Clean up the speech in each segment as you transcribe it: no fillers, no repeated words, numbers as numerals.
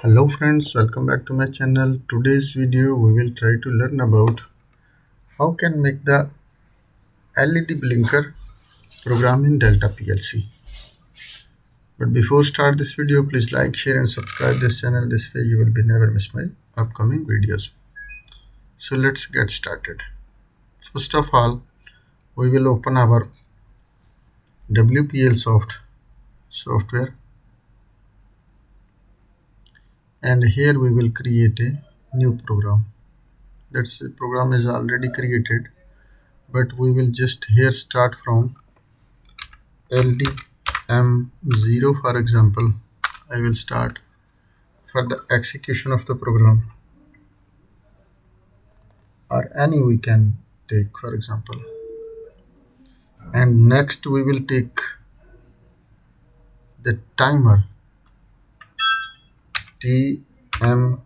Hello friends, welcome back to my channel. Today's video we will try to learn about how can make the LED blinker program in Delta PLC. But before start this video, please like, share and subscribe this channel. This way you will be never miss my upcoming videos. So let's get started. First of all, we will open our WPLSoft software, and here we will create a new program. That's the program is already created, but we will just here start from LDM0. For example, I will start for the execution of the program, or any we can take, for example. And next we will take the timer TMR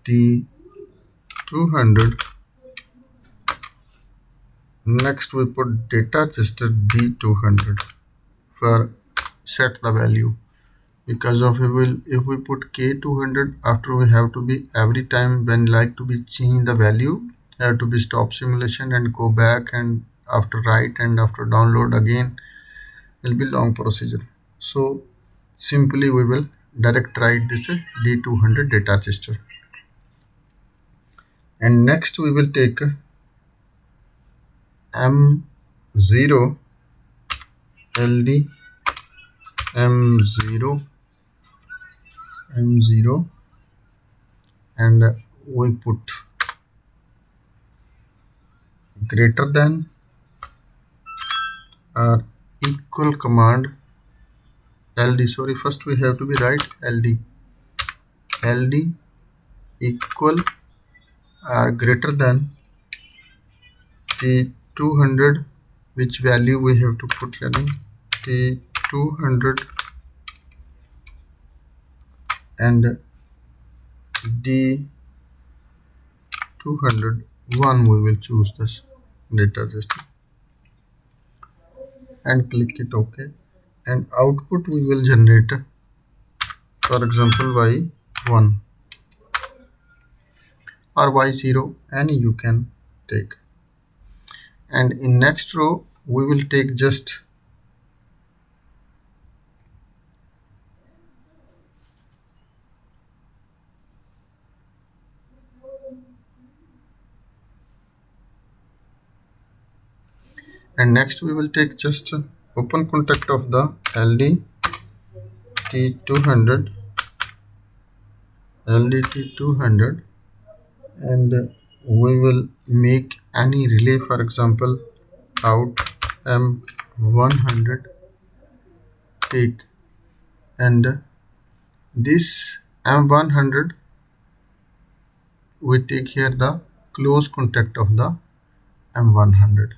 T200. Next we put data register D200 for set the value. Because of if we put K200, after we have to be every time when like to be change the value, have to be stop simulation and go back, and after write and after download again will be long procedure. So simply we will direct write this D200 data register. And next we will take M0 LD M0 and we put greater than or equal command LD. Sorry, first we have to be write LD equal or greater than T200, which value we have to put here, T200, and D201 we will choose this data register and click it OK, and output we will generate, for example, Y1 or Y0, any you can take. And in next row we will take just open contact of the LDT200 and we will make any relay, for example out M100 take, and this M100 we take here the close contact of the M100.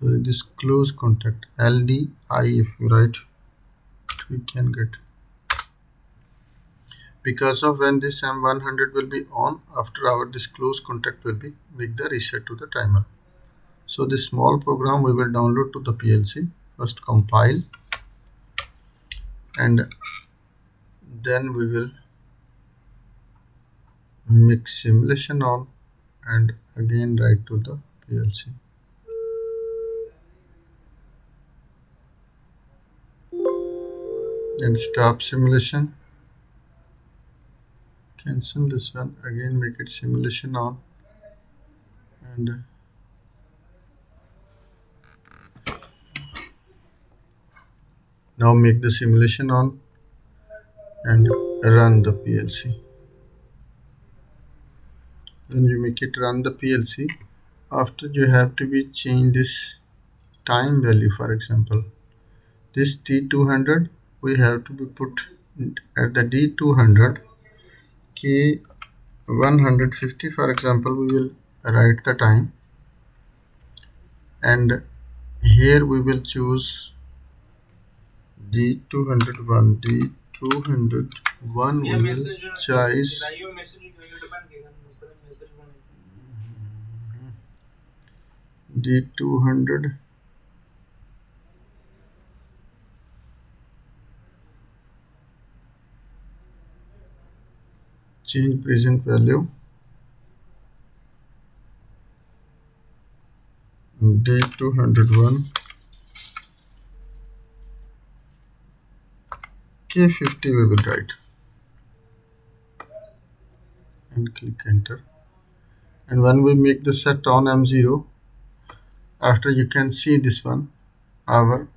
So this close contact LDI, if you write, we can get, because of when this M100 will be on, after our this close contact will be make the reset to the timer. So this small program we will download to the PLC. First compile, and then we will make simulation on, and again write to the PLC. And stop simulation, cancel this one, again make it simulation on, and now make the simulation on and run the PLC. When you make it run the PLC, after you have to be change this time value. For example, this T200 we have to be put at the D200 K150. For example, we will write the time, and here we will choose D201 we will choose D200, change present value, D201, K50 we will write and click enter. And when we make the set on M0, after you can see this one, our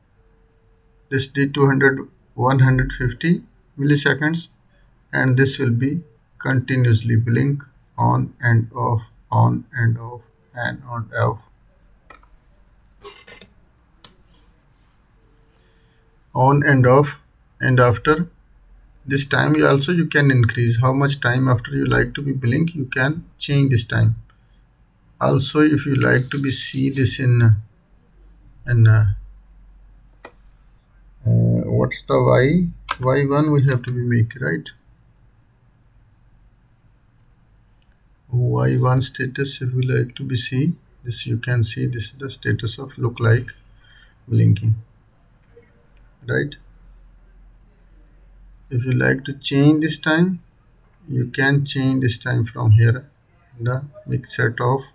this D200 150 milliseconds, and this will be continuously blink on and off, on and off, and on off, on and off. And after this time you can increase how much time after you like to be blink, you can change this time. Also if you like to be see this in what's the y1 we have to be make, right? Y1 status, if you like to be see this, you can see this is the status of look like blinking, right? If you like to change this time, you can change this time from here, the mix set off.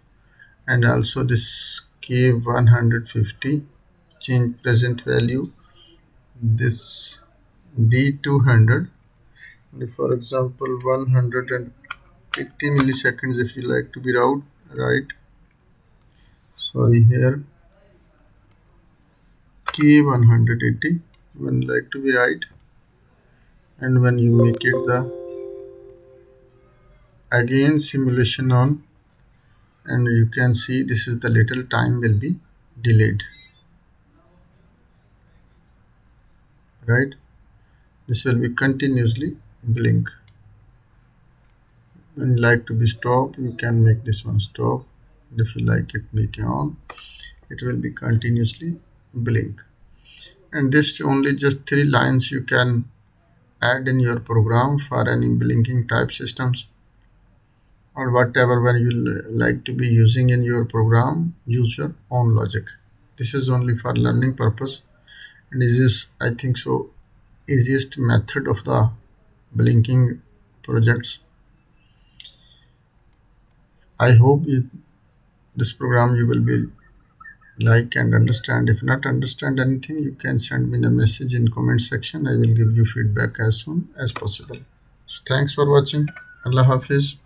And also this K150, change present value, this D200, for example 180 milliseconds if you like to be route, right? Sorry, here K180 when like to be right. And when you make it the again simulation on, and you can see this is the little time will be delayed, right? This will be continuously blink. When you like to be stop, you can make this one stop. If you like it make it on, it will be continuously blink. And this only just 3 lines you can add in your program for any blinking type systems or whatever. When you like to be using in your program, use your own logic. This is only for learning purpose, and this is I think so easiest method of the blinking projects. I hope this program you will be like and understand. If not understand anything, you can send me the message in comment section. I will give you feedback as soon as possible. So thanks for watching. Allah Hafiz.